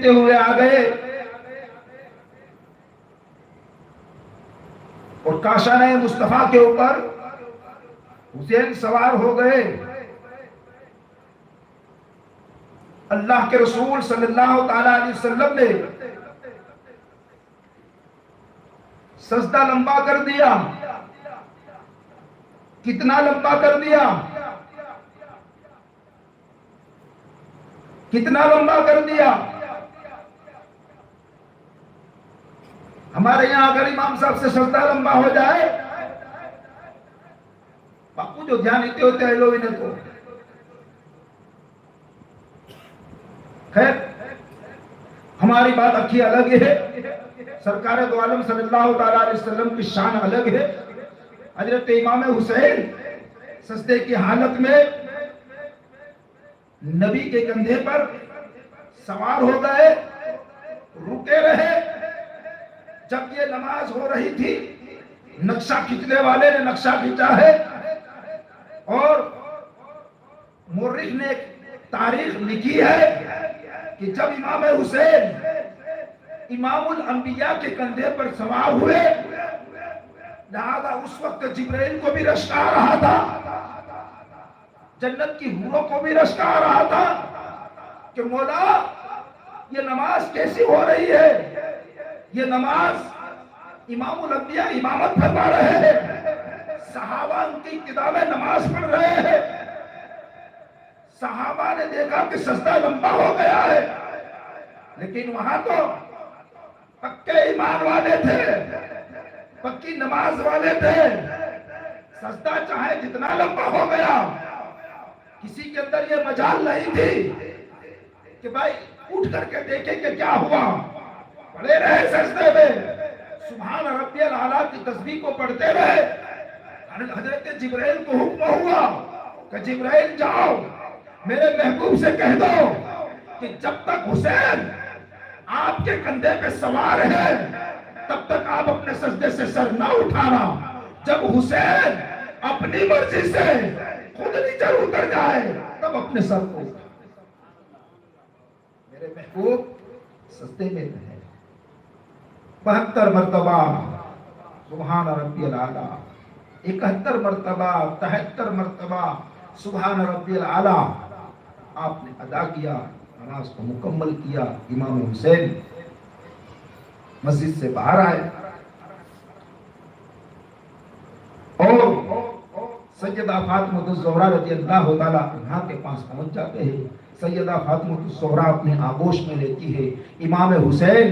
गिनते हुए आ गए और काशाने मुस्तफा के ऊपर हुसैन सवार हो गए। अल्लाह के रसूल सल्लल्लाहु ताला अलैहि वसल्लम ने सजदा लंबा कर दिया। कितना लंबा कर दिया? कितना लंबा कर दिया? हमारे यहां अगर इमाम साहब से सजदा लंबा हो जाए, बापू जो ध्यान देते होते हैं लोग इन्हें को खैर, हमारी बात अखी अलग है। सरकार दो आलम सल्लल्लाहु ताला अलैहि वसल्लम की शान अलग है। हजरत इमाम हुसैन सजदे की हालत में नबी के कंधे पर सवार हो गए, रुके रहे। जब ये नमाज हो रही थी, नक्शा खींचने वाले ने नक्शा खींचा है और मुर्रिख ने तारीख लिखी है कि जब इमाम हुसैन इमामुल अंबिया के कंधे पर सवार हुए, लिहाजा उस वक्त जिब्राइल को भी रश्क आ रहा था, जन्नत की हूरों को भी रश्क आ रहा था कि मौला ये नमाज कैसी हो रही है। ये नमाज इमामुल अंबिया इमामत फरमा रहे हैं, सहाबा उनकी इब्तिदा में नमाज पढ़ रहे हैं। सहाबा ने देखा कि सजदा लंबा हो गया है, लेकिन वहां तो पक्के ईमान वाले थे, पक्की नमाज वाले थे। सजदा चाहे जितना लंबा हो गया, किसी के अंदर ये मजाल नहीं थी कि भाई उठ करके देखे कि क्या हुआ। पड़े रहे सजदे में, सुभान रब्बियल आला की तस्बीह को पढ़ते रहे। हजरत जिब्राइल को हुक्म हुआ कि जिब्राइल जाओ मेरे महबूब से कह दो कि जब तक हुसैन आपके कंधे पे सवार है, तब तक आप अपने सजदे से सर ना उठाना। जब हुसैन अपनी मर्जी से खुद नीचे उतर जाए, तब अपने सर को मेरे महबूब सजदे में रहे। 72 मर्तबा सुभान रब्बियल आला, 71 मर्तबा, 73 मर्तबा सुभान रब्बियल आला आपने अदा किया, नमाज को मुकम्मल किया। इमाम हुसैन मस्जिद से बाहर आए और सैयदा फातिमा ज़ोहरा रज़ियल्लाहु ताला अन्हा के पास पहुंच जाते हैं। सैयदा फातिमा ज़ोहरा अपने आगोश में लेती है। इमाम हुसैन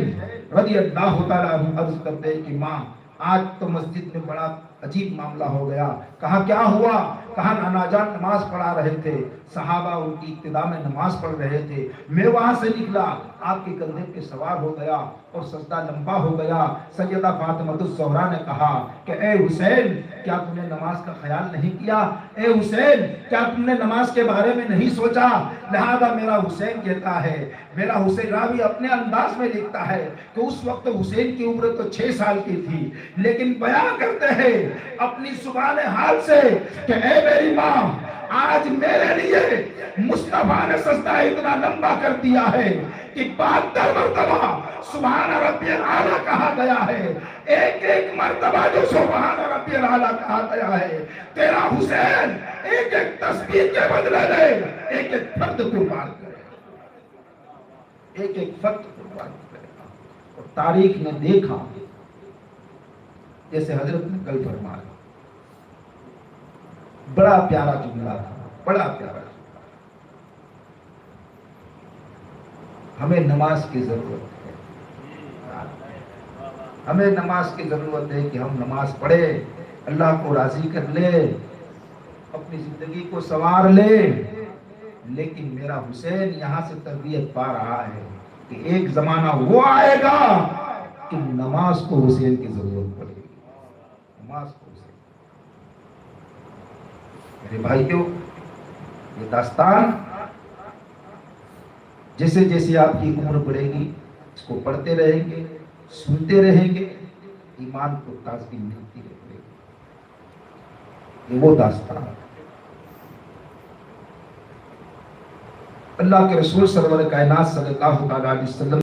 रज़ियल्लाहु ताला अन्हु अर्ज करते हैं कि माँ, आज तो मस्जिद में बड़ा अजीब मामला हो गया। कहा क्या हुआ? कहा नाना जान नमाज पढ़ा रहे थे, सहाबा उनकी इब्तिदा में नमाज पढ़ रहे थे, मैं वहां से निकला, आपके कंधे पे सवार हो गया और सजदा लंबा हो गया। सैयदा फातिमा ज़ोहरा ने कहा कि ए हुसैन, क्या तुमने नमाज का ख्याल नहीं किया? ए हुसैन, क्या तुमने नमाज के बारे में नहीं सोचा? लिहाजा मेरा हुसैन कहता है, मेरा हुसैन रावी अपने अंदाज में लिखता है कि उस वक्त हुसैन की उम्र तो 6 साल की थी, लेकिन बयान करते हैं अपनी जुबान हाल से कि ए मेरी माँ, आज मेरे लिए मुस्तफा ने सजदा इतना लंबा कर दिया है कि 72 मर्तबा सुभान रब्बियल आला कहा गया है। एक एक मर्तबा जो सुभान रब्बियल आला कहा गया है, तेरा हुसैन एक एक तस्बीह के बदले में एक एक फर्द कुर्बान करेगा, एक एक फर्द कुर्बान करेगा। और तारीख ने देखा, जैसे हजरत ने कल फरमाया, बड़ा प्यारा जुमला था, बड़ा प्यारा। हमें नमाज की जरूरत है, हमें नमाज की जरूरत है कि हम नमाज पढ़े, अल्लाह को राजी कर ले, अपनी जिंदगी को संवार ले। लेकिन मेरा हुसैन यहाँ से तरबियत पा रहा है कि एक जमाना वो आएगा कि नमाज को हुसैन की जरूरत पड़ेगी, नमाज को हुसैन। मेरे भाइयों, ये दास्तान जैसे जैसे आपकी उम्र बढ़ेगी, इसको पढ़ते रहेंगे, सुनते रहेंगे, ईमान को ताजगी मिलती रहेगी। ये वो दास्तान अल्लाह के रसूल सरवर कायनात सल्लल्लाहु अलैहि वसल्लम